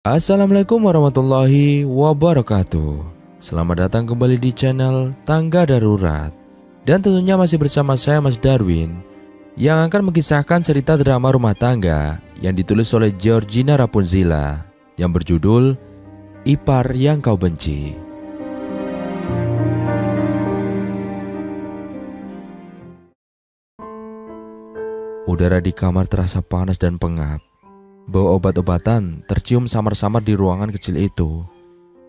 Assalamualaikum warahmatullahi wabarakatuh. Selamat datang kembali di channel Tangga Darurat. Dan tentunya masih bersama saya Mas Darwin, yang akan mengisahkan cerita drama rumah tangga yang ditulis oleh Georgina Rapunzila, yang berjudul Ipar Yang Kau Benci. Udara di kamar terasa panas dan pengap. Bau obat-obatan tercium samar-samar di ruangan kecil itu.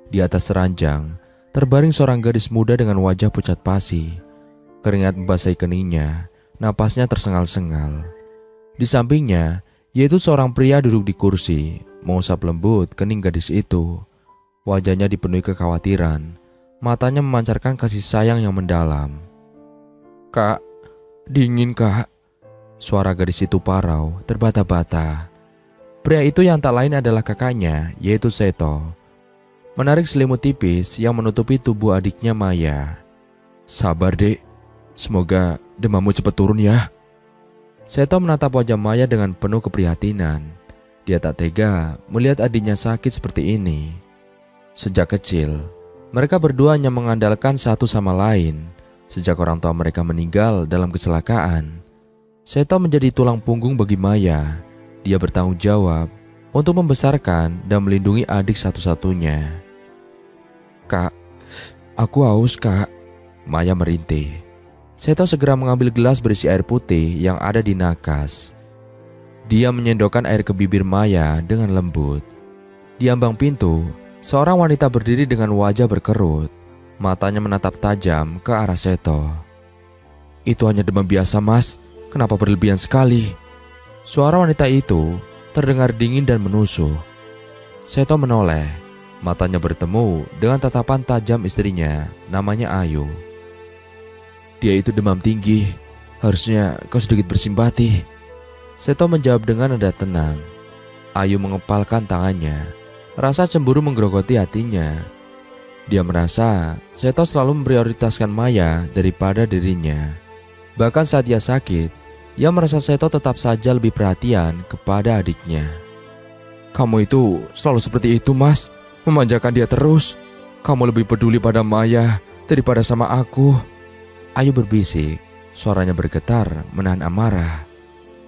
Di atas ranjang, terbaring seorang gadis muda dengan wajah pucat pasi. Keringat membasahi keningnya, napasnya tersengal-sengal. Di sampingnya, yaitu seorang pria duduk di kursi, mengusap lembut kening gadis itu. Wajahnya dipenuhi kekhawatiran, matanya memancarkan kasih sayang yang mendalam. "Kak, dingin kak." Suara gadis itu parau, terbata-bata. Pria itu yang tak lain adalah kakaknya, yaitu Seto. Menarik selimut tipis yang menutupi tubuh adiknya Maya. "Sabar dek, semoga demammu cepat turun ya." Seto menatap wajah Maya dengan penuh keprihatinan. Dia tak tega melihat adiknya sakit seperti ini. Sejak kecil, mereka berdua hanya mengandalkan satu sama lain. Sejak orang tua mereka meninggal dalam kecelakaan, Seto menjadi tulang punggung bagi Maya. Dia bertanggung jawab untuk membesarkan dan melindungi adik satu-satunya. "Kak, aku haus kak," Maya merintih. Seto segera mengambil gelas berisi air putih yang ada di nakas. Dia menyendokkan air ke bibir Maya dengan lembut. Di ambang pintu, seorang wanita berdiri dengan wajah berkerut. Matanya menatap tajam ke arah Seto. "Itu hanya demam biasa mas, kenapa berlebihan sekali?" Suara wanita itu terdengar dingin dan menusuk. Seto menoleh, matanya bertemu dengan tatapan tajam istrinya, namanya Ayu. "Dia itu demam tinggi, harusnya kau sedikit bersimpati." Seto menjawab dengan nada tenang. Ayu mengepalkan tangannya, rasa cemburu menggerogoti hatinya. Dia merasa Seto selalu memprioritaskan Maya daripada dirinya. Bahkan saat dia sakit, ia merasa Seto tetap saja lebih perhatian kepada adiknya. "Kamu itu selalu seperti itu mas, memanjakan dia terus. Kamu lebih peduli pada Maya daripada sama aku." Ayu berbisik, suaranya bergetar menahan amarah.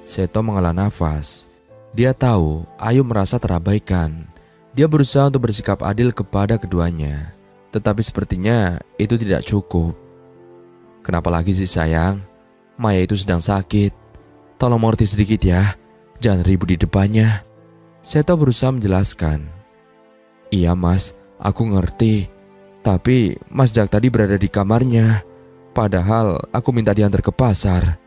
Seto menghela nafas. Dia tahu Ayu merasa terabaikan. Dia berusaha untuk bersikap adil kepada keduanya, tetapi sepertinya itu tidak cukup. "Kenapa lagi sih sayang? Maya itu sedang sakit. Tolong mengerti sedikit ya, jangan ribut di depannya." Seto berusaha menjelaskan. "Iya mas, aku ngerti. Tapi Mas Jak tadi berada di kamarnya. Padahal aku minta diantar ke pasar."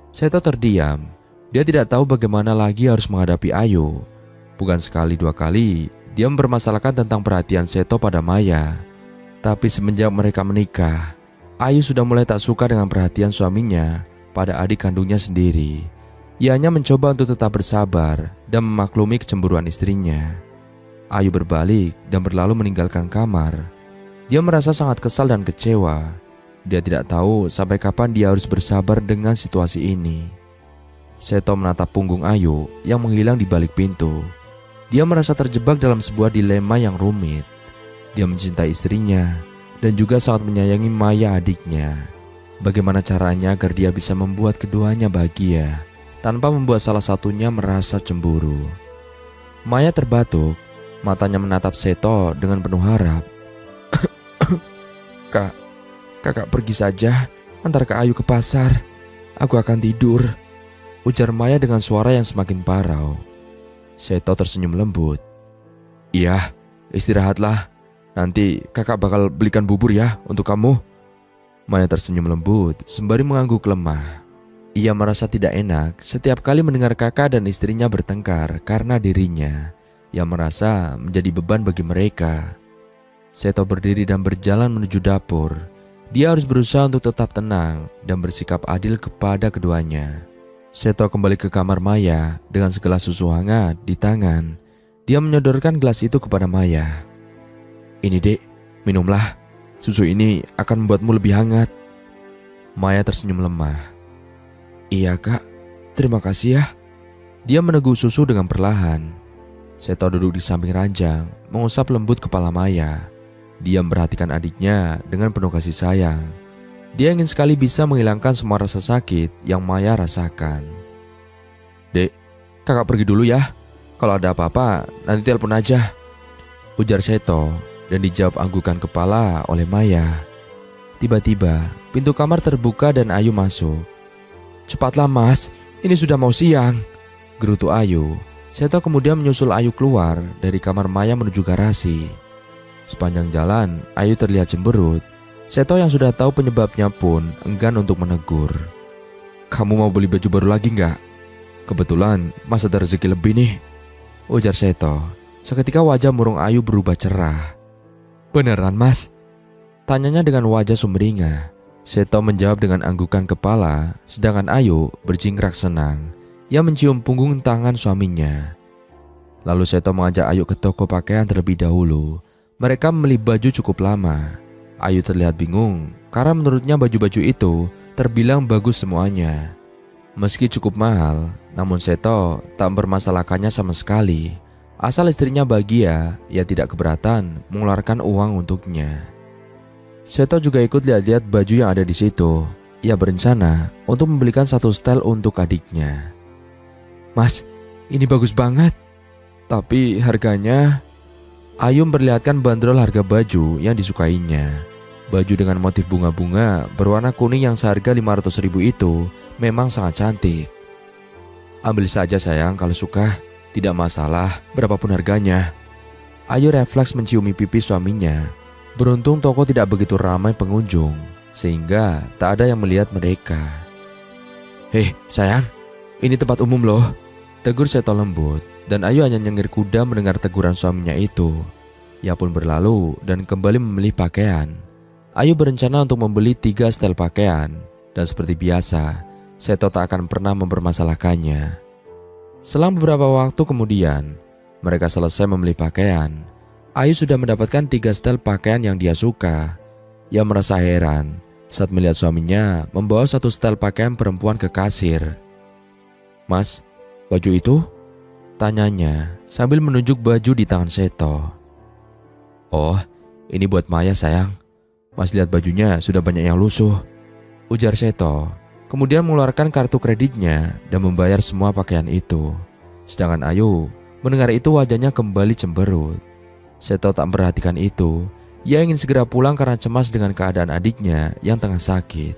Seto terdiam. Dia tidak tahu bagaimana lagi harus menghadapi Ayu. Bukan sekali dua kali dia mempermasalahkan tentang perhatian Seto pada Maya. Tapi semenjak mereka menikah, Ayu sudah mulai tak suka dengan perhatian suaminya pada adik kandungnya sendiri. Ia hanya mencoba untuk tetap bersabar dan memaklumi kecemburuan istrinya. Ayu berbalik dan berlalu meninggalkan kamar. Dia merasa sangat kesal dan kecewa. Dia tidak tahu sampai kapan dia harus bersabar dengan situasi ini. Seto menatap punggung Ayu yang menghilang di balik pintu. Dia merasa terjebak dalam sebuah dilema yang rumit. Dia mencintai istrinya dan juga sangat menyayangi Maya adiknya. Bagaimana caranya agar dia bisa membuat keduanya bahagia tanpa membuat salah satunya merasa cemburu? Maya terbatuk, matanya menatap Seto dengan penuh harap. "Kak, kakak pergi saja, antar Kak Ayu ke pasar. Aku akan tidur," ujar Maya dengan suara yang semakin parau. Seto tersenyum lembut. "Iya, istirahatlah. Nanti kakak bakal belikan bubur ya untuk kamu." Maya tersenyum lembut sembari mengangguk lemah. Ia merasa tidak enak setiap kali mendengar kakak dan istrinya bertengkar karena dirinya, yang merasa menjadi beban bagi mereka. Seto berdiri dan berjalan menuju dapur. Dia harus berusaha untuk tetap tenang dan bersikap adil kepada keduanya. Seto kembali ke kamar Maya dengan segelas susu hangat di tangan. Dia menyodorkan gelas itu kepada Maya. "Ini dek, minumlah. Susu ini akan membuatmu lebih hangat." Maya tersenyum lemah. "Iya kak, terima kasih ya." Dia meneguk susu dengan perlahan. Seto duduk di samping ranjang, mengusap lembut kepala Maya. Dia memperhatikan adiknya dengan penuh kasih sayang. Dia ingin sekali bisa menghilangkan semua rasa sakit yang Maya rasakan. "Dek, kakak pergi dulu ya. Kalau ada apa-apa, nanti telepon aja," ujar Seto dan dijawab anggukan kepala oleh Maya. Tiba-tiba, pintu kamar terbuka dan Ayu masuk. "Cepatlah mas, ini sudah mau siang," gerutu Ayu. Seto kemudian menyusul Ayu keluar dari kamar Maya menuju garasi. Sepanjang jalan, Ayu terlihat cemberut. Seto yang sudah tahu penyebabnya pun enggan untuk menegur. "Kamu mau beli baju baru lagi nggak? Kebetulan mas ada rezeki lebih nih," ujar Seto. Seketika wajah murung Ayu berubah cerah. "Beneran mas?" tanyanya dengan wajah sumringah. Seto menjawab dengan anggukan kepala, sedangkan Ayu berjingkrak senang. Ia mencium punggung tangan suaminya. Lalu Seto mengajak Ayu ke toko pakaian terlebih dahulu. Mereka membeli baju cukup lama. Ayu terlihat bingung karena menurutnya baju-baju itu terbilang bagus semuanya. Meski cukup mahal, namun Seto tak mempermasalahkannya sama sekali. Asal istrinya bahagia, ia tidak keberatan mengeluarkan uang untuknya. Seto juga ikut lihat-lihat baju yang ada di situ. Ia berencana untuk membelikan satu setel untuk adiknya. "Mas, ini bagus banget. Tapi harganya..." Ayu memperlihatkan bandrol harga baju yang disukainya. Baju dengan motif bunga-bunga berwarna kuning yang seharga 500.000 itu memang sangat cantik. "Ambil saja sayang kalau suka, tidak masalah berapapun harganya." Ayu refleks menciumi pipi suaminya. Beruntung toko tidak begitu ramai pengunjung, sehingga tak ada yang melihat mereka. "Hei sayang, ini tempat umum loh," tegur Seto lembut, dan Ayu hanya nyengir kuda mendengar teguran suaminya itu. Ia pun berlalu dan kembali memilih pakaian. Ayu berencana untuk membeli 3 setel pakaian, dan seperti biasa, Seto tak akan pernah mempermasalahkannya. Selang beberapa waktu kemudian, mereka selesai membeli pakaian. Ayu sudah mendapatkan 3 setel pakaian yang dia suka. Ia merasa heran saat melihat suaminya membawa 1 setel pakaian perempuan ke kasir. "Mas, baju itu?" tanyanya sambil menunjuk baju di tangan Seto. "Oh, ini buat Maya sayang. Mas lihat bajunya sudah banyak yang lusuh," ujar Seto. Kemudian mengeluarkan kartu kreditnya dan membayar semua pakaian itu. Sedangkan Ayu mendengar itu wajahnya kembali cemberut. Seto tak memperhatikan itu. Ia ingin segera pulang karena cemas dengan keadaan adiknya yang tengah sakit.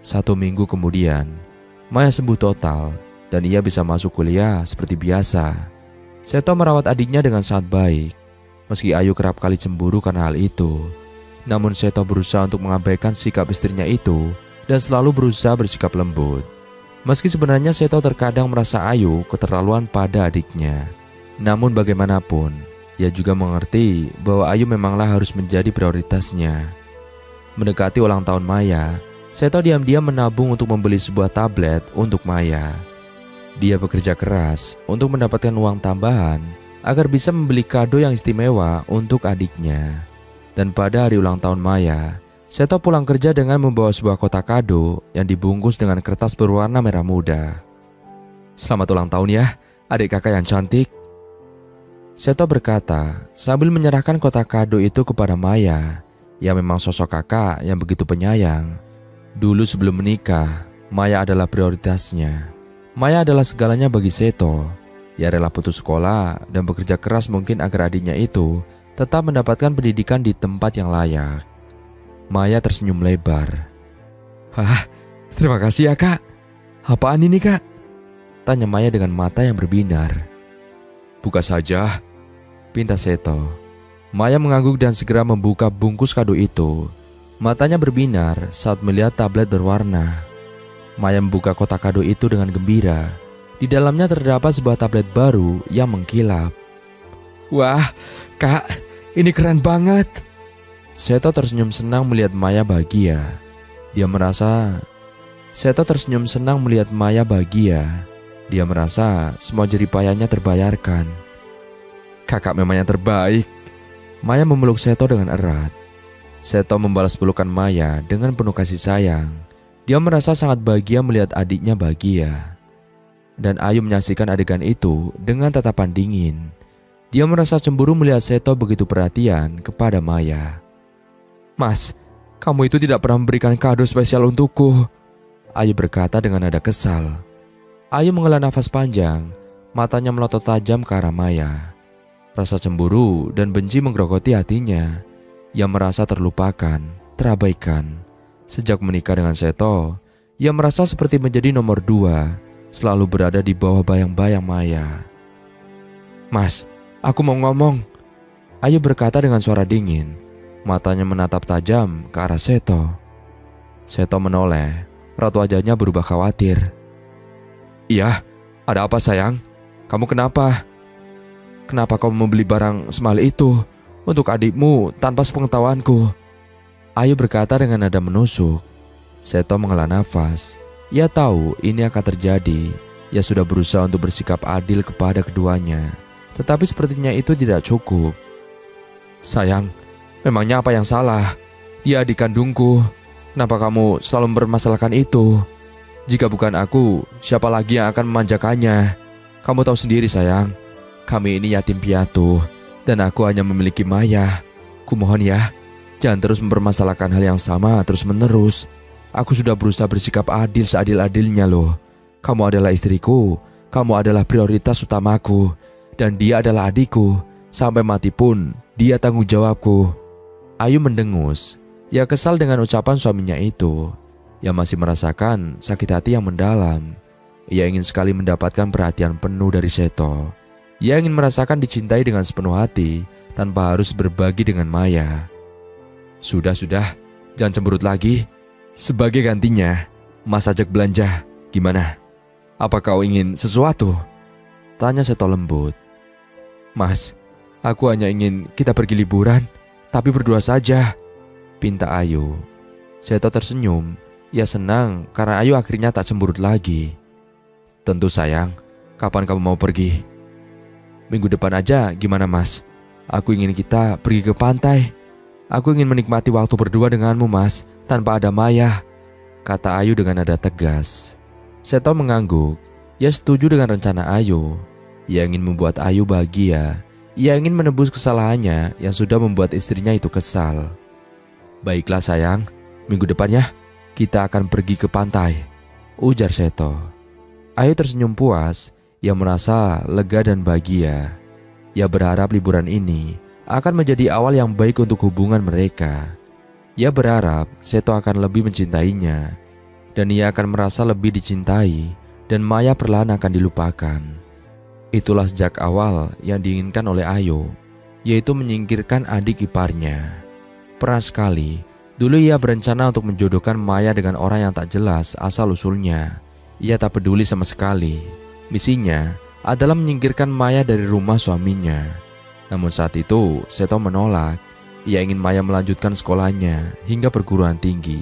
1 minggu kemudian, Maya sembuh total dan ia bisa masuk kuliah seperti biasa. Seto merawat adiknya dengan sangat baik. Meski Ayu kerap kali cemburu karena hal itu, namun Seto berusaha untuk mengabaikan sikap istrinya itu dan selalu berusaha bersikap lembut. Meski sebenarnya Seto terkadang merasa Ayu keterlaluan pada adiknya, namun bagaimanapun, ia juga mengerti bahwa Ayu memanglah harus menjadi prioritasnya. Mendekati ulang tahun Maya, Seto diam-diam menabung untuk membeli sebuah tablet untuk Maya. Dia bekerja keras untuk mendapatkan uang tambahan agar bisa membeli kado yang istimewa untuk adiknya. Dan pada hari ulang tahun Maya, Seto pulang kerja dengan membawa sebuah kotak kado yang dibungkus dengan kertas berwarna merah muda. "Selamat ulang tahun ya, adik kakak yang cantik," Seto berkata sambil menyerahkan kotak kado itu kepada Maya. Ia memang sosok kakak yang begitu penyayang. Dulu sebelum menikah, Maya adalah prioritasnya. Maya adalah segalanya bagi Seto. Ia rela putus sekolah dan bekerja keras mungkin agar adiknya itu tetap mendapatkan pendidikan di tempat yang layak. Maya tersenyum lebar. "Hah, terima kasih ya kak. Apaan ini kak?" tanya Maya dengan mata yang berbinar. "Buka saja," pinta Seto. Maya mengangguk dan segera membuka bungkus kado itu. Matanya berbinar saat melihat tablet berwarna. Maya membuka kotak kado itu dengan gembira. Di dalamnya terdapat sebuah tablet baru yang mengkilap. "Wah, kak, ini keren banget." Seto tersenyum senang melihat Maya bahagia. Seto tersenyum senang melihat Maya bahagia. Dia merasa semua jerih payahnya terbayarkan. "Kakak memang yang terbaik." Maya memeluk Seto dengan erat. Seto membalas pelukan Maya dengan penuh kasih sayang. Dia merasa sangat bahagia melihat adiknya bahagia. dan Ayu menyaksikan adegan itu dengan tatapan dingin. Dia merasa cemburu melihat Seto begitu perhatian kepada Maya. "Mas, kamu itu tidak pernah memberikan kado spesial untukku," Ayu berkata dengan nada kesal. Ayu menghela nafas panjang, matanya melotot tajam ke arah Maya. Rasa cemburu dan benci menggerogoti hatinya. Ia merasa terlupakan, terabaikan. Sejak menikah dengan Seto, ia merasa seperti menjadi nomor 2, selalu berada di bawah bayang-bayang Maya. "Mas, aku mau ngomong," Ayu berkata dengan suara dingin. Matanya menatap tajam ke arah Seto. Seto menoleh, raut wajahnya berubah khawatir. "Iya, ada apa sayang? Kamu kenapa? Kenapa kamu membeli barang semahal itu untuk adikmu tanpa sepengetahuanku?" Ayu berkata dengan nada menusuk. Seto menghela nafas. Ia tahu ini akan terjadi. Ia sudah berusaha untuk bersikap adil kepada keduanya, tetapi sepertinya itu tidak cukup. "Sayang, memangnya apa yang salah? Dia adik kandungku. Kenapa kamu selalu mempermasalahkan itu? Jika bukan aku, siapa lagi yang akan memanjakannya? Kamu tahu sendiri sayang, kami ini yatim piatu, dan aku hanya memiliki Maya. Kumohon ya, jangan terus mempermasalahkan hal yang sama terus-menerus. Aku sudah berusaha bersikap adil seadil-adilnya loh. Kamu adalah istriku, kamu adalah prioritas utamaku, dan dia adalah adikku. Sampai mati pun, dia tanggung jawabku." Ayu mendengus. Ia kesal dengan ucapan suaminya itu. Ia masih merasakan sakit hati yang mendalam. Ia ingin sekali mendapatkan perhatian penuh dari Seto. Ia ingin merasakan dicintai dengan sepenuh hati tanpa harus berbagi dengan Maya. Sudah, jangan cemberut lagi. Sebagai gantinya, Mas ajak belanja. Gimana? Apa kau ingin sesuatu?" tanya Seto lembut. "Mas, aku hanya ingin kita pergi liburan, tapi berdua saja," pinta Ayu. Seto tersenyum. Ia senang karena Ayu akhirnya tak cemberut lagi. "Tentu sayang, kapan kamu mau pergi?" "Minggu depan aja, gimana mas? Aku ingin kita pergi ke pantai. Aku ingin menikmati waktu berdua denganmu mas, tanpa ada Maya," kata Ayu dengan nada tegas. Seto mengangguk. Ia setuju dengan rencana Ayu. Ia ingin membuat Ayu bahagia. Ia ingin menebus kesalahannya yang sudah membuat istrinya itu kesal. "Baiklah sayang, minggu depan ya, kita akan pergi ke pantai," ujar Seto. Ayu tersenyum puas. Ia merasa lega dan bahagia. Ia berharap liburan ini akan menjadi awal yang baik untuk hubungan mereka. Ia berharap Seto akan lebih mencintainya, dan ia akan merasa lebih dicintai, dan Maya perlahan akan dilupakan. Itulah sejak awal yang diinginkan oleh Ayu, yaitu menyingkirkan adik iparnya. Pernah sekali, dulu ia berencana untuk menjodohkan Maya dengan orang yang tak jelas asal-usulnya. Ia tak peduli sama sekali. Misinya adalah menyingkirkan Maya dari rumah suaminya. Namun saat itu, Seto menolak. Ia ingin Maya melanjutkan sekolahnya hingga perguruan tinggi.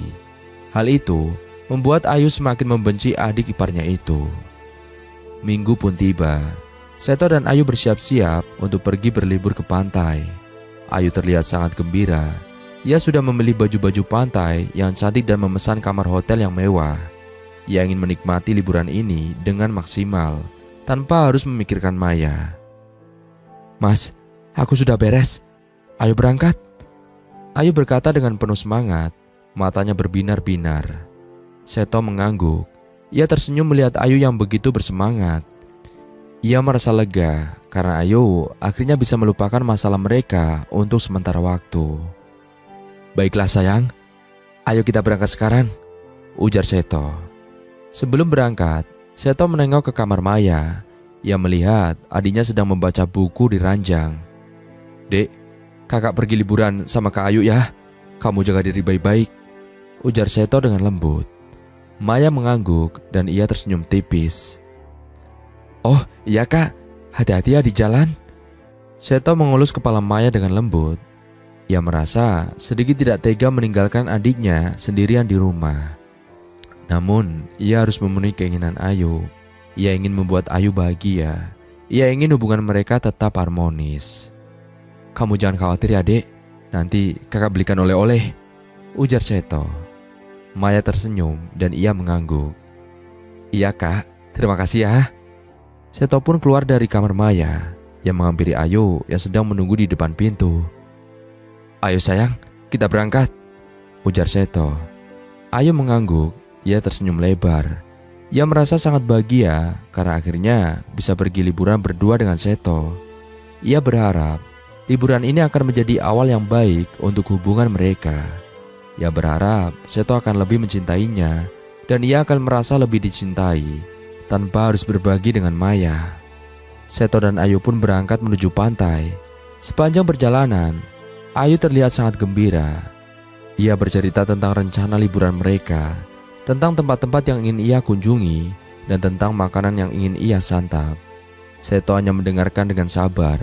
Hal itu membuat Ayu semakin membenci adik iparnya itu. Minggu pun tiba. Seto dan Ayu bersiap-siap untuk pergi berlibur ke pantai. Ayu terlihat sangat gembira. Ia sudah membeli baju-baju pantai yang cantik dan memesan kamar hotel yang mewah. Ia ingin menikmati liburan ini dengan maksimal, tanpa harus memikirkan Maya. "Mas, aku sudah beres. Ayo berangkat," Ayu berkata dengan penuh semangat. Matanya berbinar-binar. Seto mengangguk. Ia tersenyum melihat Ayu yang begitu bersemangat. Ia merasa lega karena Ayu akhirnya bisa melupakan masalah mereka untuk sementara waktu. "Baiklah sayang, ayo kita berangkat sekarang," ujar Seto. Sebelum berangkat, Seto menengok ke kamar Maya. Ia melihat adiknya sedang membaca buku di ranjang. "Dek, kakak pergi liburan sama Kak Ayu ya. Kamu jaga diri baik-baik," ujar Seto dengan lembut. Maya mengangguk dan ia tersenyum tipis. "Oh iya kak, hati-hati ya di jalan." Seto mengelus kepala Maya dengan lembut. Ia merasa sedikit tidak tega meninggalkan adiknya sendirian di rumah. Namun, ia harus memenuhi keinginan Ayu. Ia ingin membuat Ayu bahagia. Ia ingin hubungan mereka tetap harmonis. "Kamu jangan khawatir ya dek, nanti kakak belikan oleh-oleh," ujar Seto. Maya tersenyum dan ia mengangguk. "Iya kak, terima kasih ya." Seto pun keluar dari kamar Maya yang menghampiri Ayu yang sedang menunggu di depan pintu. "Ayo sayang, kita berangkat," ujar Seto. Ayu mengangguk, ia tersenyum lebar. Ia merasa sangat bahagia karena akhirnya bisa pergi liburan berdua dengan Seto. Ia berharap liburan ini akan menjadi awal yang baik untuk hubungan mereka. Ia berharap Seto akan lebih mencintainya dan ia akan merasa lebih dicintai tanpa harus berbagi dengan Maya. Seto dan Ayu pun berangkat menuju pantai. Sepanjang perjalanan, Ayu terlihat sangat gembira. Ia bercerita tentang rencana liburan mereka, tentang tempat-tempat yang ingin ia kunjungi, dan tentang makanan yang ingin ia santap. Seto hanya mendengarkan dengan sabar.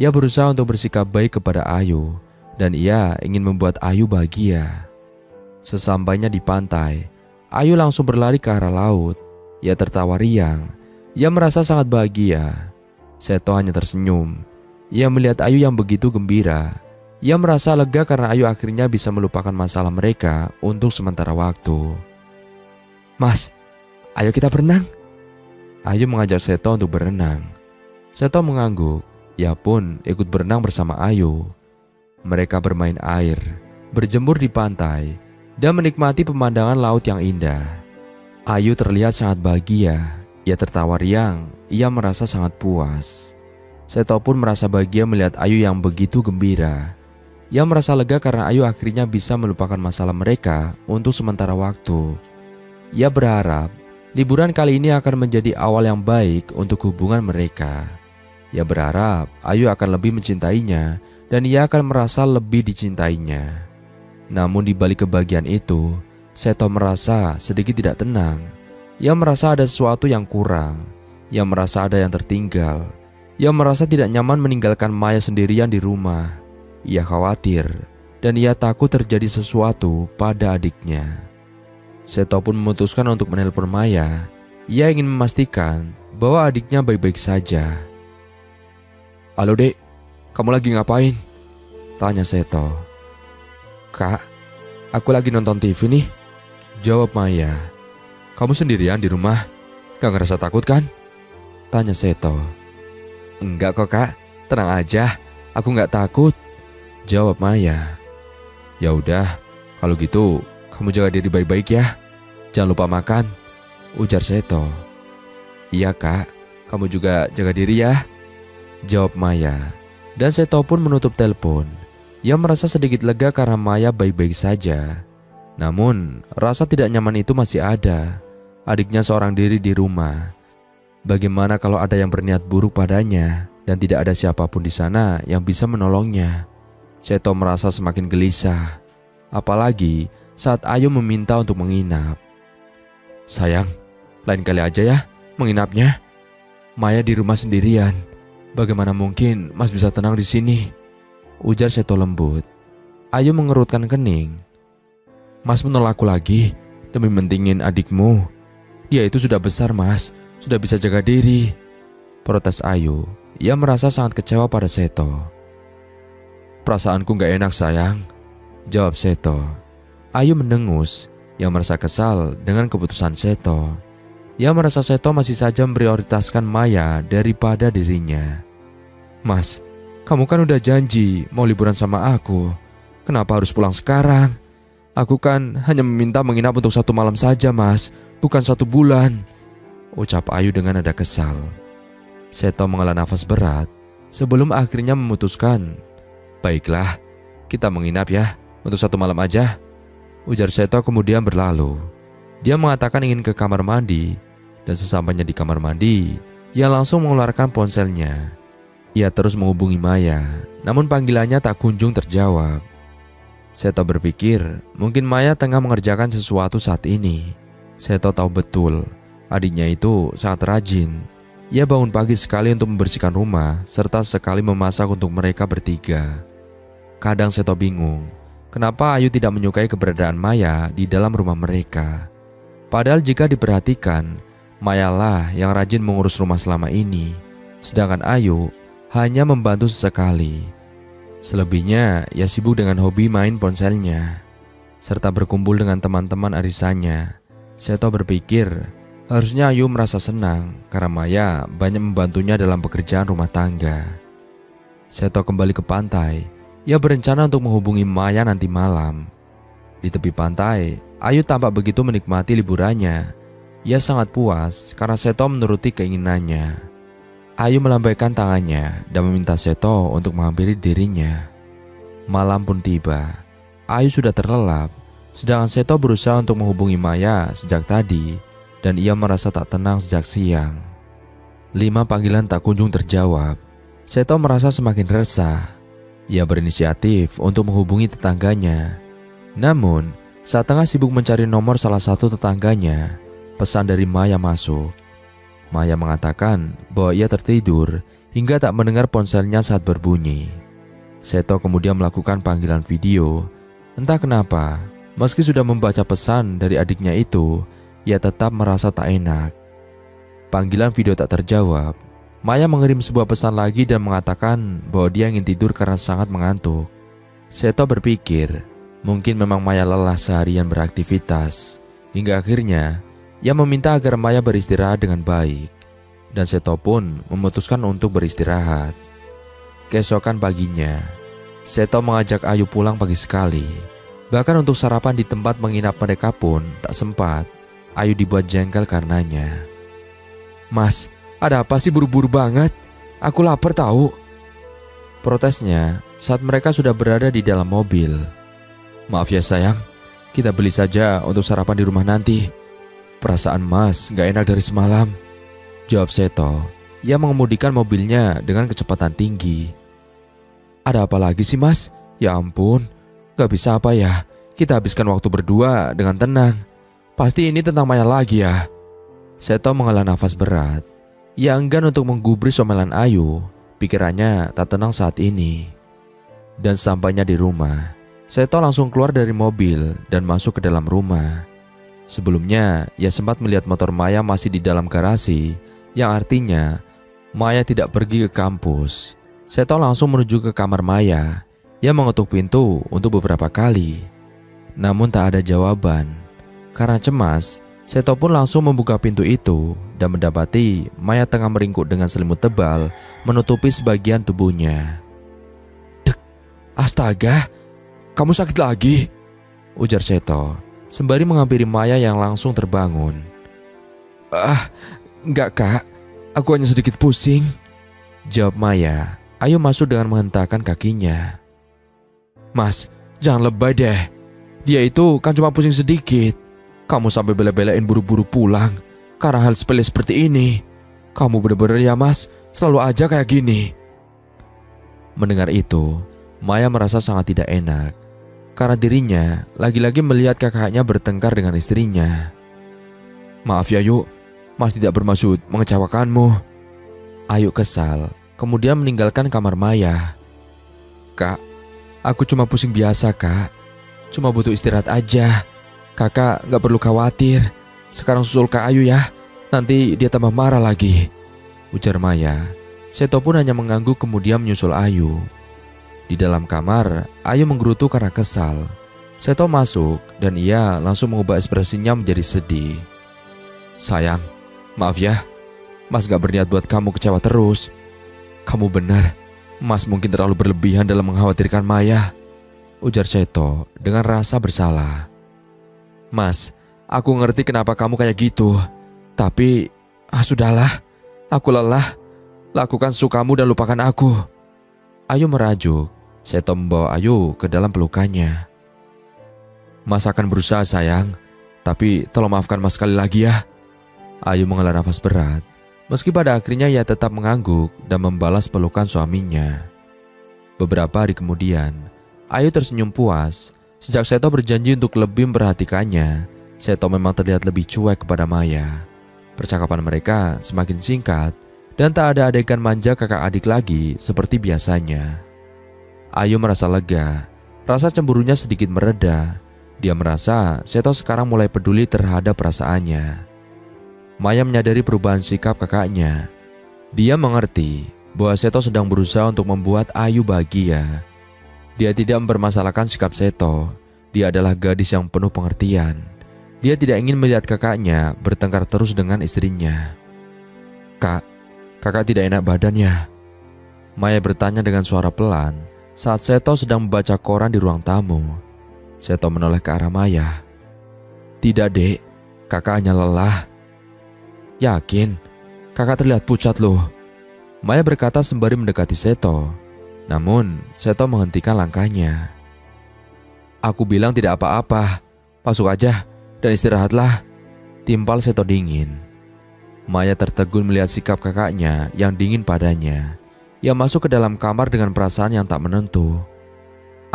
Ia berusaha untuk bersikap baik kepada Ayu, dan ia ingin membuat Ayu bahagia. Sesampainya di pantai, Ayu langsung berlari ke arah laut. Ia tertawa riang. Ia merasa sangat bahagia. Seto hanya tersenyum. Ia melihat Ayu yang begitu gembira. Ia merasa lega karena Ayu akhirnya bisa melupakan masalah mereka untuk sementara waktu. "Mas, ayo kita berenang." Ayu mengajak Seto untuk berenang. Seto mengangguk. Ia pun ikut berenang bersama Ayu. Mereka bermain air, berjemur di pantai, dan menikmati pemandangan laut yang indah. Ayu terlihat sangat bahagia. Ia tertawa riang. Ia merasa sangat puas. Seto pun merasa bahagia melihat Ayu yang begitu gembira. Ia merasa lega karena Ayu akhirnya bisa melupakan masalah mereka untuk sementara waktu. Ia berharap liburan kali ini akan menjadi awal yang baik untuk hubungan mereka. Ia berharap Ayu akan lebih mencintainya dan ia akan merasa lebih dicintainya. Namun di balik kebahagiaan itu, Seto merasa sedikit tidak tenang. Ia merasa ada sesuatu yang kurang. Ia merasa ada yang tertinggal. Ia merasa tidak nyaman meninggalkan Maya sendirian di rumah. Ia khawatir dan ia takut terjadi sesuatu pada adiknya. Seto pun memutuskan untuk menelpon Maya. Ia ingin memastikan bahwa adiknya baik-baik saja. "Halo dek, kamu lagi ngapain?" tanya Seto. "Kak, aku lagi nonton TV nih," jawab Maya. "Kamu sendirian di rumah? Gak ngerasa takut kan?" tanya Seto. "Enggak kok kak, tenang aja, aku gak takut," jawab Maya. "Ya udah, kalau gitu kamu jaga diri baik-baik ya. Jangan lupa makan," ujar Seto. "Iya kak, kamu juga jaga diri ya," jawab Maya. Dan Seto pun menutup telepon. Ia merasa sedikit lega karena Maya baik-baik saja. Namun rasa tidak nyaman itu masih ada. Adiknya seorang diri di rumah. Bagaimana kalau ada yang berniat buruk padanya dan tidak ada siapapun di sana yang bisa menolongnya? Seto merasa semakin gelisah. Apalagi saat Ayu meminta untuk menginap. "Sayang, lain kali aja ya menginapnya. Maya di rumah sendirian. Bagaimana mungkin Mas bisa tenang di sini?" ujar Seto lembut. Ayu mengerutkan kening. "Mas menolakku lagi demi mentingin adikmu. Dia itu sudah besar mas, sudah bisa jaga diri," protes Ayu. Ia merasa sangat kecewa pada Seto. "Perasaanku gak enak sayang," jawab Seto. Ayu mendengus. Ia merasa kesal dengan keputusan Seto. Ia merasa Seto masih saja memprioritaskan Maya daripada dirinya. "Mas, kamu kan udah janji mau liburan sama aku. Kenapa harus pulang sekarang? Aku kan hanya meminta menginap untuk 1 malam saja mas, bukan 1 bulan," ucap Ayu dengan nada kesal. Seto menghela nafas berat sebelum akhirnya memutuskan, "Baiklah, kita menginap ya untuk 1 malam aja," ujar Seto kemudian berlalu. Dia mengatakan ingin ke kamar mandi, dan sesampainya di kamar mandi, ia langsung mengeluarkan ponselnya. Ia terus menghubungi Maya, namun panggilannya tak kunjung terjawab. Seto berpikir mungkin Maya tengah mengerjakan sesuatu saat ini. Seto tahu betul adiknya itu sangat rajin. Ia bangun pagi sekali untuk membersihkan rumah serta sekali memasak untuk mereka bertiga. Kadang Seto bingung kenapa Ayu tidak menyukai keberadaan Maya di dalam rumah mereka. Padahal jika diperhatikan, Maya lah yang rajin mengurus rumah selama ini, sedangkan Ayu hanya membantu sesekali. Selebihnya ia sibuk dengan hobi main ponselnya serta berkumpul dengan teman-teman arisannya. Seto berpikir Harusnya Ayu merasa senang karena Maya banyak membantunya dalam pekerjaan rumah tangga. Seto kembali ke pantai. Ia berencana untuk menghubungi Maya nanti malam. Di tepi pantai, Ayu tampak begitu menikmati liburannya. Ia sangat puas karena Seto menuruti keinginannya. Ayu melambaikan tangannya dan meminta Seto untuk menghampiri dirinya. Malam pun tiba. Ayu sudah terlelap, sedangkan Seto berusaha untuk menghubungi Maya sejak tadi dan ia merasa tak tenang sejak siang. 5 panggilan tak kunjung terjawab. Seto merasa semakin resah. Ia berinisiatif untuk menghubungi tetangganya. Namun, saat tengah sibuk mencari nomor salah satu tetangganya, pesan dari Maya masuk. Maya mengatakan bahwa ia tertidur hingga tak mendengar ponselnya saat berbunyi. Seto kemudian melakukan panggilan video. Entah kenapa, meski sudah membaca pesan dari adiknya itu, ia tetap merasa tak enak. Panggilan video tak terjawab. Maya mengirim sebuah pesan lagi dan mengatakan bahwa dia ingin tidur karena sangat mengantuk. Seto berpikir, mungkin memang Maya lelah seharian beraktivitas. Hingga akhirnya, ia meminta agar Maya beristirahat dengan baik. Dan Seto pun memutuskan untuk beristirahat. Keesokan paginya, Seto mengajak Ayu pulang pagi sekali. Bahkan untuk sarapan di tempat menginap mereka pun tak sempat. Ayu dibuat jengkel karenanya. "Mas, ada apa sih buru-buru banget? Aku lapar tahu." Protesnya saat mereka sudah berada di dalam mobil. "Maaf ya sayang, kita beli saja untuk sarapan di rumah nanti. Perasaan Mas gak enak dari semalam," jawab Seto. Ia mengemudikan mobilnya dengan kecepatan tinggi. "Ada apa lagi sih Mas? Ya ampun, gak bisa apa ya? Kita habiskan waktu berdua dengan tenang. Pasti ini tentang Maya lagi ya." Seto menghela nafas berat. Ia enggan untuk menggubris omelan Ayu. Pikirannya tak tenang saat ini. Dan sampainya di rumah, Seto langsung keluar dari mobil dan masuk ke dalam rumah. Sebelumnya, ia sempat melihat motor Maya masih di dalam garasi, yang artinya Maya tidak pergi ke kampus. Seto langsung menuju ke kamar Maya. Ia mengetuk pintu untuk beberapa kali. Namun tak ada jawaban. Karena cemas, Seto pun langsung membuka pintu itu dan mendapati Maya tengah meringkuk dengan selimut tebal menutupi sebagian tubuhnya. "Dek, astaga, kamu sakit lagi?" ujar Seto sembari menghampiri Maya yang langsung terbangun. Enggak kak, aku hanya sedikit pusing," jawab Maya. Ayu masuk dengan menghentakkan kakinya. "Mas, jangan lebay deh. Dia itu kan cuma pusing sedikit. Kamu sampai bela-belain buru-buru pulang karena hal sepele seperti ini. Kamu bener-bener ya mas, selalu aja kayak gini." Mendengar itu, Maya merasa sangat tidak enak karena dirinya lagi-lagi melihat kakaknya bertengkar dengan istrinya. "Maaf ya Yuk, Mas tidak bermaksud mengecewakanmu." Ayu kesal, kemudian meninggalkan kamar Maya. "Kak, aku cuma pusing biasa kak. Cuma butuh istirahat aja. Kakak gak perlu khawatir. Sekarang susul Kak Ayu ya, nanti dia tambah marah lagi," ujar Maya. Seto pun hanya mengangguk kemudian menyusul Ayu. Di dalam kamar, Ayu menggerutu karena kesal. Seto masuk dan ia langsung mengubah ekspresinya menjadi sedih. "Sayang, maaf ya, Mas gak berniat buat kamu kecewa terus. Kamu benar, Mas mungkin terlalu berlebihan dalam mengkhawatirkan Maya," ujar Seto dengan rasa bersalah. "Mas, aku ngerti kenapa kamu kayak gitu. Tapi, sudahlah. Aku lelah. Lakukan sesukamu dan lupakan aku." Ayu merajuk. Seto membawa Ayu ke dalam pelukannya. "Mas akan berusaha sayang. Tapi tolong maafkan Mas sekali lagi ya." Ayu menghela nafas berat. Meski pada akhirnya ia tetap mengangguk dan membalas pelukan suaminya. Beberapa hari kemudian, Ayu tersenyum puas. Sejak Seto berjanji untuk lebih memperhatikannya, Seto memang terlihat lebih cuek kepada Maya. Percakapan mereka semakin singkat dan tak ada adegan manja kakak adik lagi seperti biasanya. Ayu merasa lega, rasa cemburunya sedikit mereda. Dia merasa Seto sekarang mulai peduli terhadap perasaannya. Maya menyadari perubahan sikap kakaknya. Dia mengerti bahwa Seto sedang berusaha untuk membuat Ayu bahagia. Dia tidak mempermasalahkan sikap Seto. Dia adalah gadis yang penuh pengertian. Dia tidak ingin melihat kakaknya bertengkar terus dengan istrinya. "Kak, kakak tidak enak badan ya?" Maya bertanya dengan suara pelan saat Seto sedang membaca koran di ruang tamu. Seto menoleh ke arah Maya. "Tidak, Dek. Kakak hanya lelah." "Yakin? Kakak terlihat pucat loh." Maya berkata sembari mendekati Seto. Namun Seto menghentikan langkahnya. "Aku bilang tidak apa-apa. Masuk aja dan istirahatlah," timpal Seto dingin. Maya tertegun melihat sikap kakaknya yang dingin padanya. Ia masuk ke dalam kamar dengan perasaan yang tak menentu.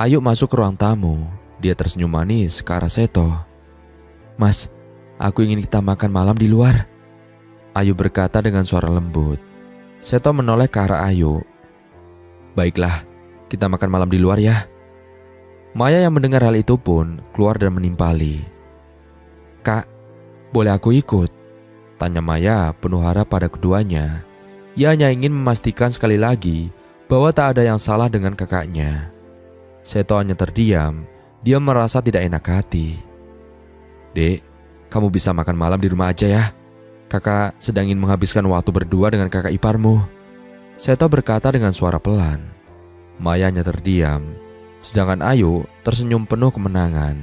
Ayu masuk ke ruang tamu. Dia tersenyum manis ke arah Seto. "Mas, aku ingin kita makan malam di luar," Ayu berkata dengan suara lembut. Seto menoleh ke arah Ayu. "Baiklah, kita makan malam di luar ya." Maya yang mendengar hal itu pun keluar dan menimpali. "Kak, boleh aku ikut?" tanya Maya penuh harap pada keduanya. Ia hanya ingin memastikan sekali lagi bahwa tak ada yang salah dengan kakaknya. Seto hanya terdiam. Dia merasa tidak enak hati. "Dek, kamu bisa makan malam di rumah aja ya. Kakak sedang ingin menghabiskan waktu berdua dengan kakak iparmu," Seto berkata dengan suara pelan. Maya hanya terdiam, sedangkan Ayu tersenyum penuh kemenangan.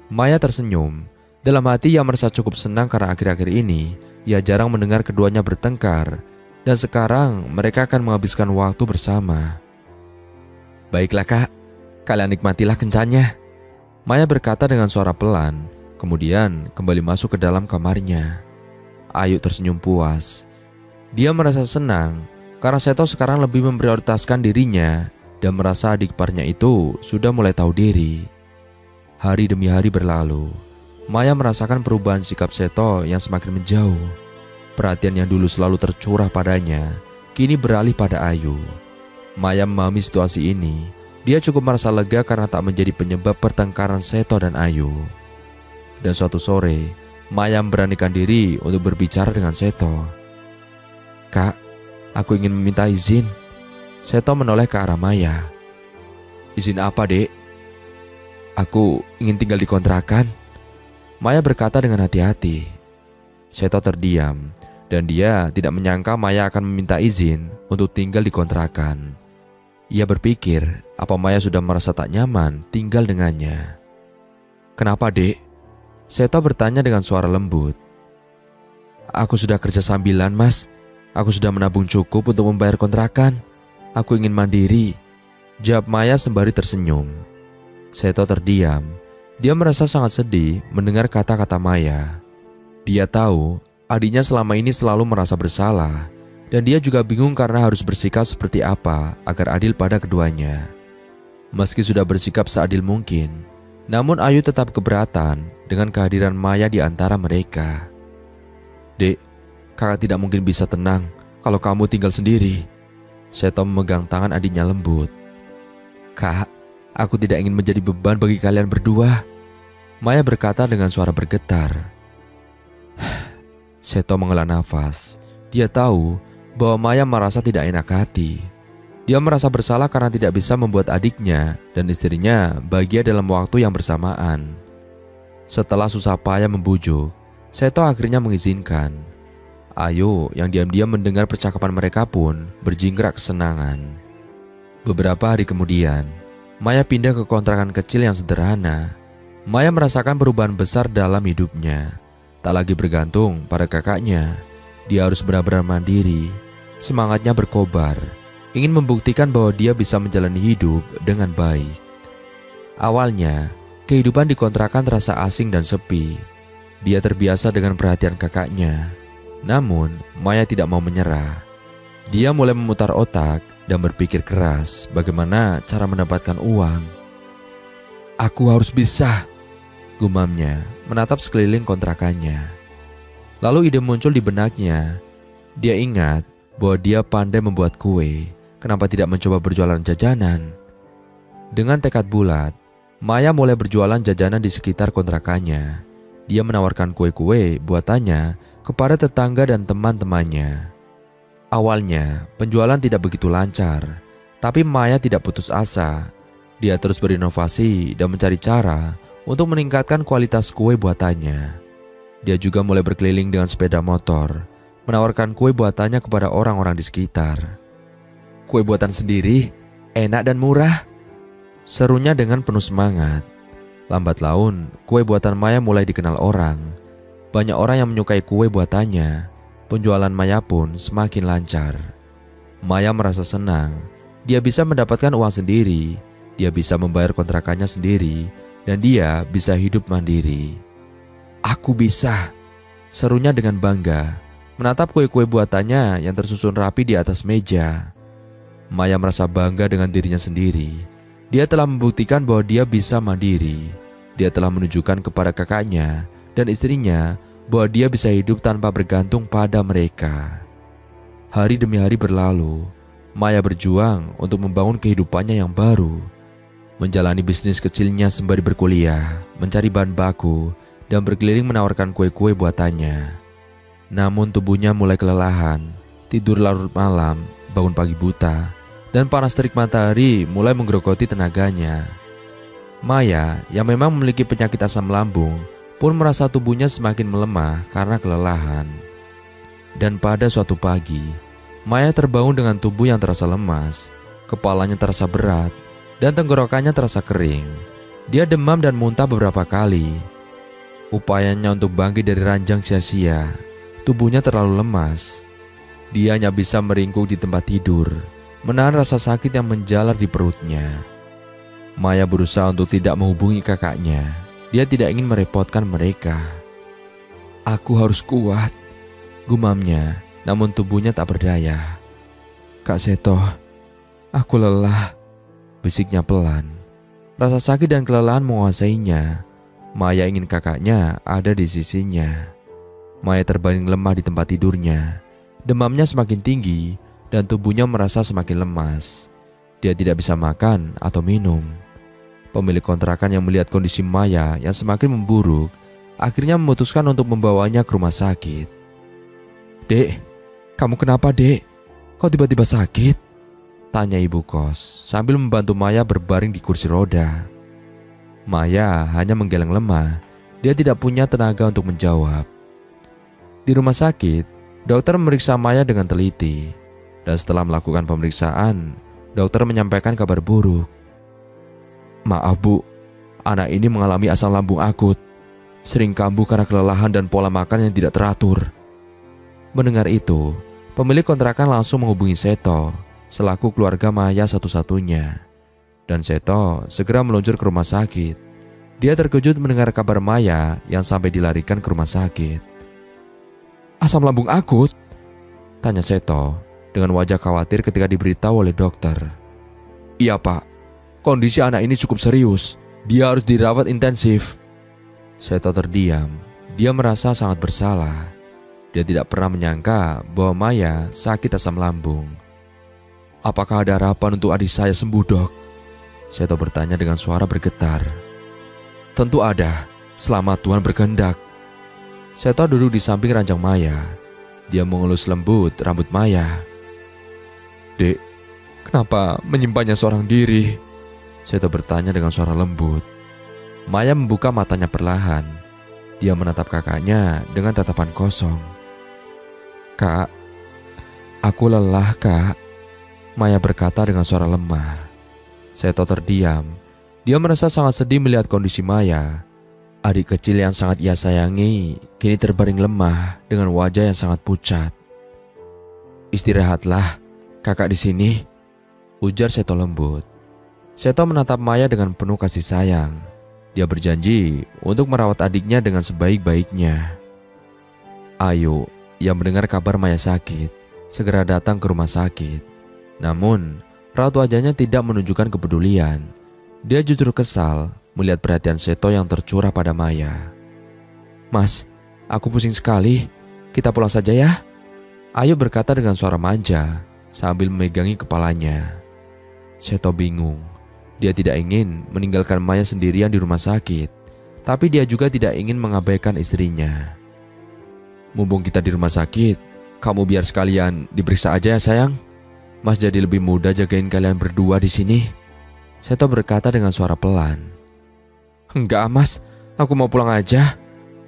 Maya tersenyum. Dalam hati ia merasa cukup senang karena akhir-akhir ini ia jarang mendengar keduanya bertengkar. Dan sekarang mereka akan menghabiskan waktu bersama. "Baiklah kak, kalian nikmatilah kencannya," Maya berkata dengan suara pelan. Kemudian kembali masuk ke dalam kamarnya. Ayu tersenyum puas. Dia merasa senang karena Seto sekarang lebih memprioritaskan dirinya dan merasa adik iparnya itu sudah mulai tahu diri. Hari demi hari berlalu. Maya merasakan perubahan sikap Seto yang semakin menjauh. Perhatian yang dulu selalu tercurah padanya kini beralih pada Ayu. Maya memahami situasi ini. Dia cukup merasa lega karena tak menjadi penyebab pertengkaran Seto dan Ayu. Dan suatu sore, Maya memberanikan diri untuk berbicara dengan Seto. "Kak, aku ingin meminta izin." Seto menoleh ke arah Maya. "Izin apa, Dek?" "Aku ingin tinggal di kontrakan," Maya berkata dengan hati-hati. Seto terdiam. Dan dia tidak menyangka Maya akan meminta izin untuk tinggal di kontrakan. Ia berpikir apa Maya sudah merasa tak nyaman tinggal dengannya. "Kenapa, Dek?" Seto bertanya dengan suara lembut. "Aku sudah kerja sambilan, Mas. Aku sudah menabung cukup untuk membayar kontrakan. Aku ingin mandiri," jawab Maya sembari tersenyum. Seto terdiam. Dia merasa sangat sedih mendengar kata-kata Maya. Dia tahu adiknya selama ini selalu merasa bersalah, dan dia juga bingung karena harus bersikap seperti apa agar adil pada keduanya. Meski sudah bersikap seadil mungkin, namun Ayu tetap keberatan dengan kehadiran Maya di antara mereka. "Dek, kakak tidak mungkin bisa tenang kalau kamu tinggal sendiri." Seto memegang tangan adiknya lembut. "Kak, aku tidak ingin menjadi beban bagi kalian berdua," Maya berkata dengan suara bergetar. Seto menghela nafas. Dia tahu bahwa Maya merasa tidak enak hati. Dia merasa bersalah karena tidak bisa membuat adiknya dan istrinya bahagia dalam waktu yang bersamaan. Setelah susah payah membujuk, Seto akhirnya mengizinkan. Ayu yang diam-diam mendengar percakapan mereka pun berjingkrak kesenangan. Beberapa hari kemudian, Maya pindah ke kontrakan kecil yang sederhana. Maya merasakan perubahan besar dalam hidupnya. Tak lagi bergantung pada kakaknya. Dia harus benar-benar mandiri. Semangatnya berkobar, ingin membuktikan bahwa dia bisa menjalani hidup dengan baik. Awalnya, kehidupan di kontrakan terasa asing dan sepi. Dia terbiasa dengan perhatian kakaknya. Namun, Maya tidak mau menyerah. Dia mulai memutar otak dan berpikir keras bagaimana cara mendapatkan uang. "Aku harus bisa," gumamnya menatap sekeliling kontrakannya. Lalu ide muncul di benaknya. Dia ingat bahwa dia pandai membuat kue. Kenapa tidak mencoba berjualan jajanan? Dengan tekad bulat, Maya mulai berjualan jajanan di sekitar kontrakannya. Dia menawarkan kue-kue buatannya kepada tetangga dan teman-temannya. Awalnya, penjualan tidak begitu lancar, tapi Maya tidak putus asa. Dia terus berinovasi dan mencari cara untuk meningkatkan kualitas kue buatannya. Dia juga mulai berkeliling dengan sepeda motor, menawarkan kue buatannya kepada orang-orang di sekitar. "Kue buatan sendiri, enak dan murah," serunya dengan penuh semangat. Lambat laun, kue buatan Maya mulai dikenal orang. Banyak orang yang menyukai kue buatannya. Penjualan Maya pun semakin lancar. Maya merasa senang. Dia bisa mendapatkan uang sendiri, dia bisa membayar kontrakannya sendiri, dan dia bisa hidup mandiri. "Aku bisa," serunya dengan bangga, menatap kue-kue buatannya yang tersusun rapi di atas meja. Maya merasa bangga dengan dirinya sendiri. Dia telah membuktikan bahwa dia bisa mandiri. Dia telah menunjukkan kepada kakaknya dan istrinya bahwa dia bisa hidup tanpa bergantung pada mereka. Hari demi hari berlalu. Maya berjuang untuk membangun kehidupannya yang baru, menjalani bisnis kecilnya sembari berkuliah, mencari bahan baku, dan berkeliling menawarkan kue-kue buatannya. Namun tubuhnya mulai kelelahan, tidur larut malam, bangun pagi buta, dan panas terik matahari mulai menggerogoti tenaganya. Maya yang memang memiliki penyakit asam lambung pun merasa tubuhnya semakin melemah karena kelelahan. Dan pada suatu pagi, Maya terbangun dengan tubuh yang terasa lemas, kepalanya terasa berat, dan tenggorokannya terasa kering. Dia demam dan muntah beberapa kali. Upayanya untuk bangkit dari ranjang sia-sia. Tubuhnya terlalu lemas. Dia hanya bisa meringkuk di tempat tidur, menahan rasa sakit yang menjalar di perutnya. Maya berusaha untuk tidak menghubungi kakaknya. Dia tidak ingin merepotkan mereka. "Aku harus kuat," gumamnya, namun tubuhnya tak berdaya. "Kak Seto, aku lelah," bisiknya pelan. Rasa sakit dan kelelahan menguasainya. Maya ingin kakaknya ada di sisinya. Maya terbaring lemah di tempat tidurnya. Demamnya semakin tinggi dan tubuhnya merasa semakin lemas. Dia tidak bisa makan atau minum. Pemilik kontrakan yang melihat kondisi Maya yang semakin memburuk, akhirnya memutuskan untuk membawanya ke rumah sakit. "Dek, kamu kenapa, Dek? Kok tiba-tiba sakit?" tanya ibu kos sambil membantu Maya berbaring di kursi roda. Maya hanya menggeleng lemah. Dia tidak punya tenaga untuk menjawab. Di rumah sakit, dokter memeriksa Maya dengan teliti. Dan setelah melakukan pemeriksaan, dokter menyampaikan kabar buruk. "Maaf Bu, anak ini mengalami asam lambung akut. Sering kambuh karena kelelahan dan pola makan yang tidak teratur." Mendengar itu, pemilik kontrakan langsung menghubungi Seto, selaku keluarga Maya satu-satunya. Dan Seto segera meluncur ke rumah sakit. Dia terkejut mendengar kabar Maya yang sampai dilarikan ke rumah sakit. "Asam lambung akut?" tanya Seto dengan wajah khawatir ketika diberitahu oleh dokter. "Iya Pak, kondisi anak ini cukup serius. Dia harus dirawat intensif." Seto terdiam. Dia merasa sangat bersalah. Dia tidak pernah menyangka bahwa Maya sakit asam lambung. "Apakah ada harapan untuk adik saya sembuh, Dok?" Seto bertanya dengan suara bergetar. "Tentu ada, selama Tuhan berkehendak." Seto duduk di samping ranjang Maya. Dia mengelus lembut rambut Maya. "Dek, kenapa menyimpannya seorang diri?" Seto bertanya dengan suara lembut. Maya membuka matanya perlahan. Dia menatap kakaknya dengan tatapan kosong. "Kak, aku lelah, Kak," Maya berkata dengan suara lemah. Seto terdiam. Dia merasa sangat sedih melihat kondisi Maya. Adik kecil yang sangat ia sayangi kini terbaring lemah dengan wajah yang sangat pucat. "Istirahatlah, kakak di sini," ujar Seto lembut. Seto menatap Maya dengan penuh kasih sayang. Dia berjanji untuk merawat adiknya dengan sebaik-baiknya. Ayu yang mendengar kabar Maya sakit segera datang ke rumah sakit. Namun, raut wajahnya tidak menunjukkan kepedulian. Dia justru kesal melihat perhatian Seto yang tercurah pada Maya. "Mas, aku pusing sekali. Kita pulang saja ya?" Ayu berkata dengan suara manja sambil memegangi kepalanya. Seto bingung. Dia tidak ingin meninggalkan Maya sendirian di rumah sakit, tapi dia juga tidak ingin mengabaikan istrinya. "Mumpung kita di rumah sakit, kamu biar sekalian diperiksa aja ya sayang. Mas jadi lebih mudah jagain kalian berdua di sini," Seto berkata dengan suara pelan. Enggak, Mas. Aku mau pulang aja.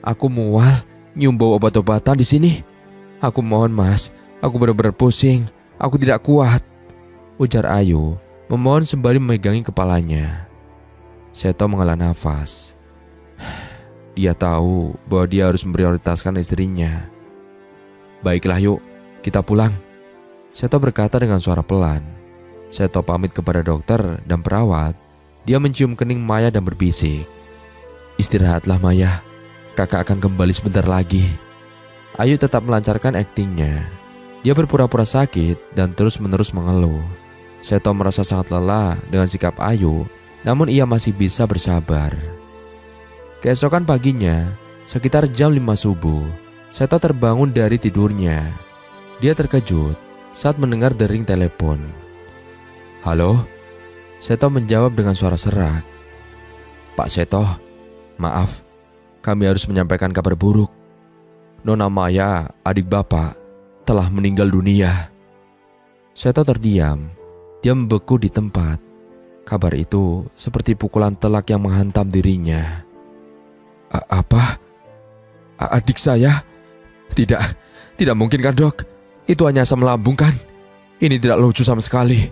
Aku mual nyium bau obat-obatan di sini. Aku mohon, Mas. Aku benar-benar pusing. Aku tidak kuat, ujar Ayu memohon sembari memegangi kepalanya. Seto menghela nafas. Dia tahu bahwa dia harus memprioritaskan istrinya. Baiklah, yuk, kita pulang, Seto berkata dengan suara pelan. Seto pamit kepada dokter dan perawat. Dia mencium kening Maya dan berbisik. Istirahatlah, Maya. Kakak akan kembali sebentar lagi. Ayu tetap melancarkan aktingnya. Dia berpura-pura sakit dan terus-menerus mengeluh. Seto merasa sangat lelah dengan sikap Ayu, namun ia masih bisa bersabar. Keesokan paginya, sekitar jam 5 subuh, Seto terbangun dari tidurnya. Dia terkejut saat mendengar dering telepon. Halo? Seto menjawab dengan suara serak. Pak Seto, maaf, kami harus menyampaikan kabar buruk. Nona Maya, adik Bapak, telah meninggal dunia. Seto terdiam. Dia membeku di tempat. Kabar itu seperti pukulan telak yang menghantam dirinya. Apa? Adik saya? Tidak mungkin kan, Dok? Itu hanya asam lambung kan? Ini tidak lucu sama sekali.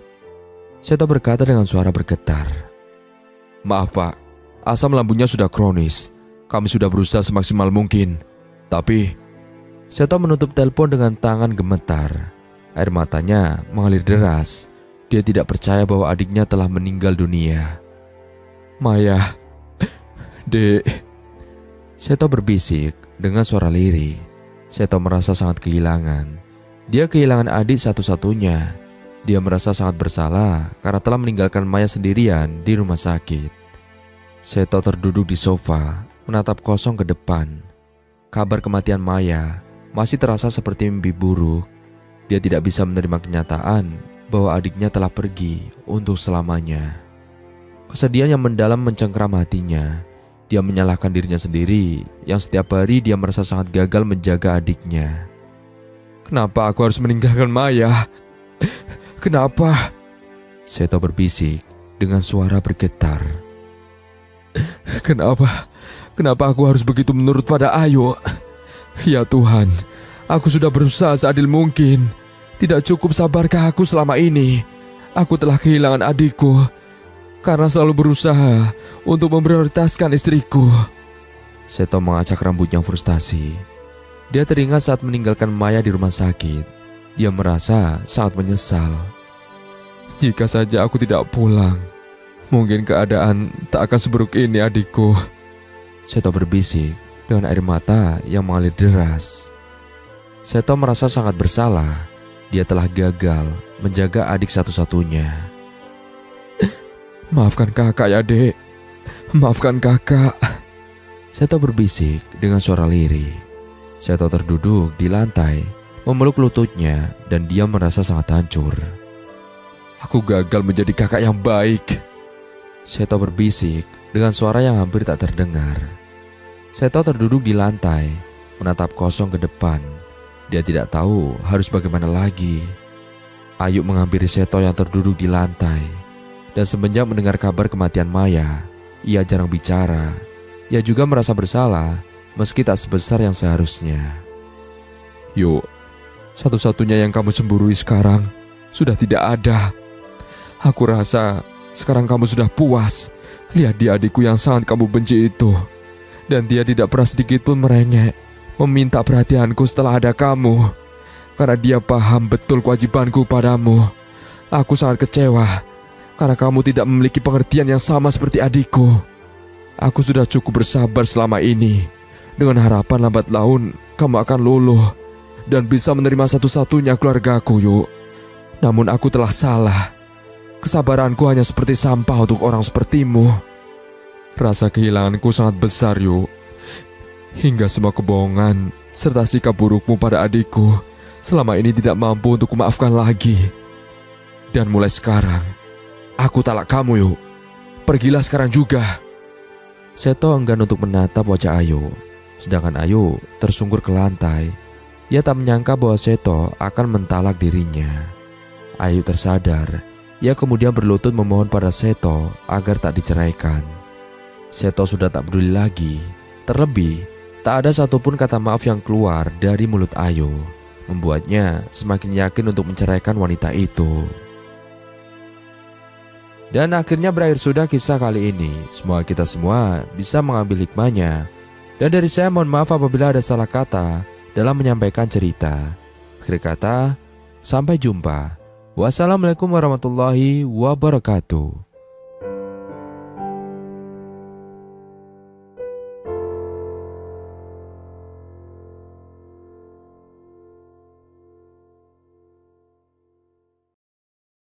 Seto berkata dengan suara bergetar. Maaf, Pak. Asam lambungnya sudah kronis. Kami sudah berusaha semaksimal mungkin. Tapi Seto menutup telepon dengan tangan gemetar. Air matanya mengalir deras. Dia tidak percaya bahwa adiknya telah meninggal dunia. Maya, Dek. Seto berbisik dengan suara lirih. Seto merasa sangat kehilangan. Dia kehilangan adik satu-satunya. Dia merasa sangat bersalah karena telah meninggalkan Maya sendirian di rumah sakit. Seto terduduk di sofa, menatap kosong ke depan. Kabar kematian Maya masih terasa seperti mimpi buruk. Dia tidak bisa menerima kenyataan bahwa adiknya telah pergi untuk selamanya. Kesedihan yang mendalam mencengkeram hatinya. Dia menyalahkan dirinya sendiri yang setiap hari dia merasa sangat gagal menjaga adiknya. Kenapa aku harus meninggalkan Maya? Kenapa? Seto berbisik dengan suara bergetar. Kenapa aku harus begitu menurut pada Ayu? Ya Tuhan, aku sudah berusaha seadil mungkin. Tidak cukup sabarkah aku selama ini? Aku telah kehilangan adikku karena selalu berusaha untuk memprioritaskan istriku. Seto mengacak rambutnya frustasi. Dia teringat saat meninggalkan Maya di rumah sakit. Dia merasa sangat menyesal. Jika saja aku tidak pulang, mungkin keadaan tak akan seburuk ini adikku. Seto berbisik dengan air mata yang mengalir deras. Seto merasa sangat bersalah. Dia telah gagal menjaga adik satu-satunya. Maafkan kakak ya, Dek. Maafkan kakak. Seto berbisik dengan suara lirih. Seto terduduk di lantai, memeluk lututnya, dan dia merasa sangat hancur. Aku gagal menjadi kakak yang baik. Seto berbisik dengan suara yang hampir tak terdengar. Seto terduduk di lantai, menatap kosong ke depan. Dia tidak tahu harus bagaimana lagi. Ayu menghampiri Seto yang terduduk di lantai. Dan semenjak mendengar kabar kematian Maya, ia jarang bicara. Ia juga merasa bersalah meski tak sebesar yang seharusnya. Yuk, satu-satunya yang kamu cemburui sekarang sudah tidak ada. Aku rasa sekarang kamu sudah puas lihat dia adikku yang sangat kamu benci itu. Dan dia tidak pernah sedikit pun merengek meminta perhatianku setelah ada kamu. Karena dia paham betul kewajibanku padamu. Aku sangat kecewa karena kamu tidak memiliki pengertian yang sama seperti adikku. Aku sudah cukup bersabar selama ini dengan harapan lambat laun kamu akan luluh dan bisa menerima satu-satunya keluargaku, Yuk. Namun aku telah salah. Kesabaranku hanya seperti sampah untuk orang sepertimu. Rasa kehilanganku sangat besar, Yuk. Hingga semua kebohongan serta sikap burukmu pada adikku selama ini tidak mampu untuk kumaafkan lagi. Dan mulai sekarang, aku talak kamu, Yuk. Pergilah sekarang juga. Seto enggan untuk menatap wajah Ayu. Sedangkan Ayu tersungkur ke lantai. Ia tak menyangka bahwa Seto akan mentalak dirinya. Ayu tersadar. Ia kemudian berlutut memohon pada Seto agar tak diceraikan. Seto sudah tak peduli lagi. Terlebih, tak ada satupun kata maaf yang keluar dari mulut Ayu, membuatnya semakin yakin untuk menceraikan wanita itu. Dan akhirnya berakhir sudah kisah kali ini. Semoga kita semua bisa mengambil hikmahnya. Dan dari saya mohon maaf apabila ada salah kata dalam menyampaikan cerita. Akhir kata, sampai jumpa. Wassalamualaikum warahmatullahi wabarakatuh.